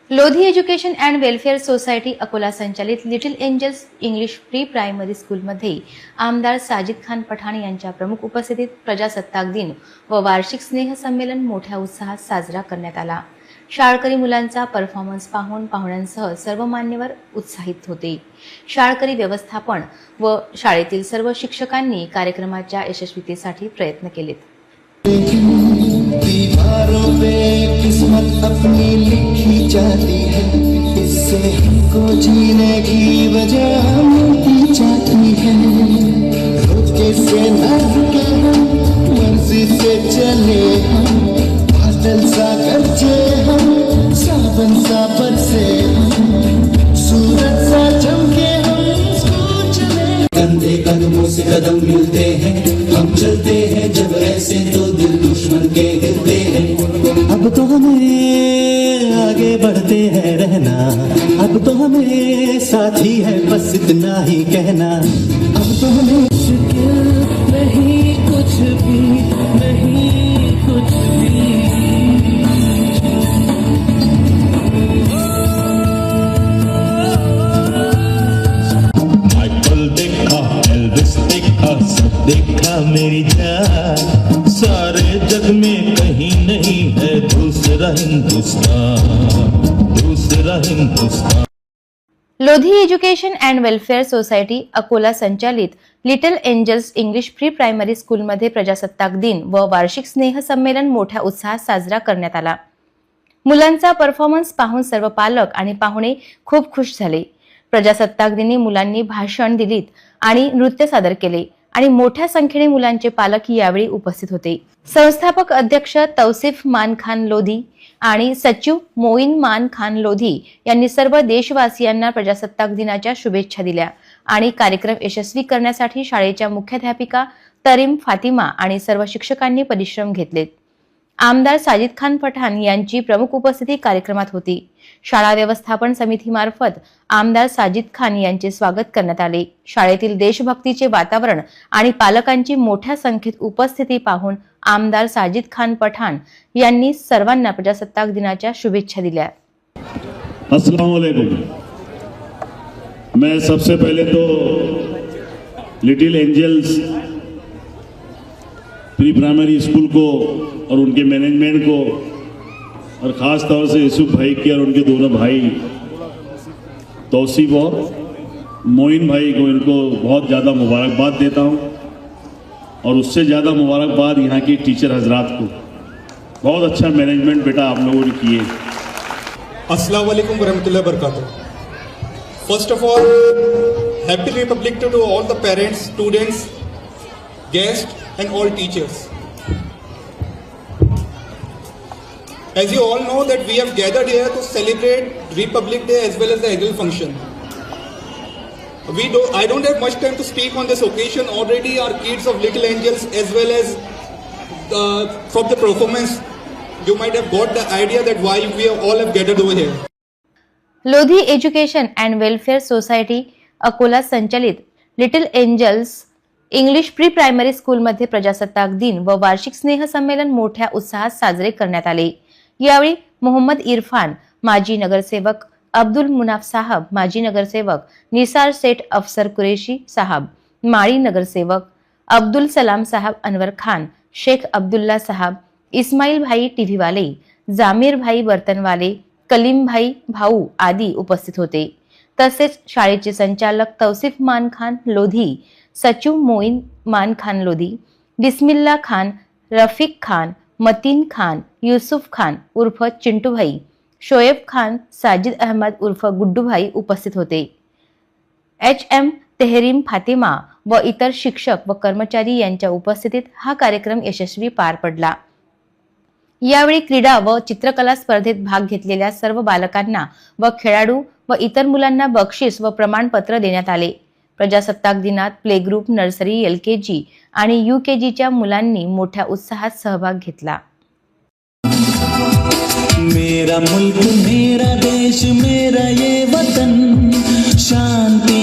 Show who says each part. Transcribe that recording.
Speaker 1: Lodhi Education and Welfare Society Akola संचालित Little Angels English Pre Primary स्कूलमध्ये आमदार साजिद खान पठाण यांच्या प्रमुख उपस्थितीत प्रजासत्ताक दिन व वार्षिक स्नेह संमेलन मोठ्या उत्साहात साजरा करण्यात आला। शाळकरी मुलांचा परफॉर्मन्स पाहून पाहुण्यांसह सर्व मान्यवर उत्साहित होते। शाळकरी व्यवस्थापन व शाळेतील सर्व शिक्षकांनी कार्यक्रमाच्या यशस्वीतेसाठी प्रयत्न केलेत।
Speaker 2: दीवारों पे किस्मत अपनी लिखी जाती है, इससे हमको जीने की वजह मिलती जाती है। रोके से न रुके हम, मर्जी से चले हम, बादल सा गरजे हम, सावन सा बरसे हम, सूरज सा चमके हम, स्कूल चले। कंधे कदमों से कदम मिलते हैं, हम चलते हैं जब ऐसे तो दिल दुश्मन के हिलते हैं। अब तो हमें आगे बढ़ते हैं रहना, अब तो हमें साथी है बस इतना ही कहना। अब तो हमें मुश्किल नहीं कुछ भी, नहीं कुछ भी।
Speaker 3: माइकल देखा, एल्विस देखा, सब देखा मेरी जान, सारे जग में कहीं नहीं है दूसरा हिंदुस्तान, दूसरा Hindustan.
Speaker 1: Lodhi Education and Welfare Society Akola संचालित Little Angels English Pre Primary स्कूलमध्ये प्रजासत्ताक दिन व वार्षिक स्नेह संमेलन मोठ्या उत्साहात साजरा करण्यात आला। मुलांचा परफॉर्मन्स पाहून सर्व पालक आणि पाहुणे खूप खुश झाले। प्रजासत्ताक दिनी मुलांनी भाषण दिलीत आणि नृत्य सादर केले आणि मोठ्या संख्येने मुलांचे पालक यावेळी उपस्थित होते। संस्थापक अध्यक्ष तौसिफ मान खान लोधी आणि सचिव मोईन मान खान लोधी यांनी सर्व देशवासियांना प्रजासत्ताक दिनाच्या शुभेच्छा दिल्या आणि कार्यक्रम यशस्वी करण्यासाठी शाळेच्या मुख्याध्यापिका तरीम फातिमा आणि सर्व शिक्षकांनी परिश्रम घेतलेत। आमदार साजिद खान पठाण यांची प्रमुख उपस्थिती कार्यक्रमात होती। शाळा व्यवस्थापन समितीमार्फत आमदार साजिद खान यांचे स्वागत करण्यात आले। शाळेतील देशभक्तीचे वातावरण आणि पालकांची मोठ्या संख्येत उपस्थिती पाहून आमदार साजिद खान पठाण यांनी सर्वांना प्रजासत्ताक दिनाच्या शुभेच्छा दिल्या।
Speaker 4: अस्सलाम वालेकुम। मैं सबसे पहले तो little angels pre primary school को और उनके मैनेजमेंट को और ख़ास तौर से यूसुफ भाई के और उनके दोनों भाई तौसीफ और मोइन भाई को इनको बहुत ज़्यादा मुबारकबाद देता हूँ और उससे ज़्यादा मुबारकबाद यहाँ के टीचर हजरात को। बहुत अच्छा मैनेजमेंट बेटा आप लोगों ने किए।
Speaker 5: अस्सलाम वालेकुम वरहमतुल्लाहि वबरकातुहू। First of all, Happy Republic Day to all the parents, students, guests and all teachers. As you all know that we have gathered here to celebrate Republic Day as well as the annual function. I don't have much time to speak on this occasion. Already our kids of Little Angels as well as from the performance, you might have got the idea that why we all have gathered over here.
Speaker 1: Lodhi Education and Welfare Society Akola संचालित Little Angels English Pre Primary स्कूलमध्ये प्रजासत्ताक दिन व वार्षिक स्नेह संमेलन मोठ्या उत्साहात साजरे करण्यात आले। यावेळी मोहम्मद इरफान माजी नगरसेवक, अब्दुल मुनाफ साहब माजी नगरसेवक, निसार सेठ अफसर कुरेशी साहब माळी नगरसेवक, अब्दुल सलाम साहब अनवर खान, शेख अब्दुल्ला साहब, इस्माईल भाई टीव्ही वाले, जामीर भाई बर्तनवाले, कलीम भाई भाऊ आदी उपस्थित होते। तसेच शाळेचे संचालक तौसिफ मान खान लोधी, सचिव मोईन मान खान लोधी, बिस्मिल्ला खान, रफीक खान, मतीन खान, यूसुफ खान उर्फ चिंटू भाई, शोएब खान, साजिद अहमद उर्फ गुड्डू भाई उपस्थित होते। HM तेहरीम फातिमा व इतर शिक्षक व कर्मचारी यांच्या उपस्थितीत हा कार्यक्रम यशस्वी पार पडला। यावेळी क्रीडा व चित्रकला स्पर्धेत भाग घेतलेल्या सर्व बालकांना व खेळाडू व इतर मुलांना बक्षीस व प्रमाणपत्र देण्यात आले। प्रजासत्ताक दिनात प्ले ग्रुप, नर्सरी, LKG आणि UKGच्या मुलांनी मोठ्या उत्साहात सहभाग घेतला।
Speaker 2: मेरा मुल्क मेरा देश मेरा ये वतन, शांति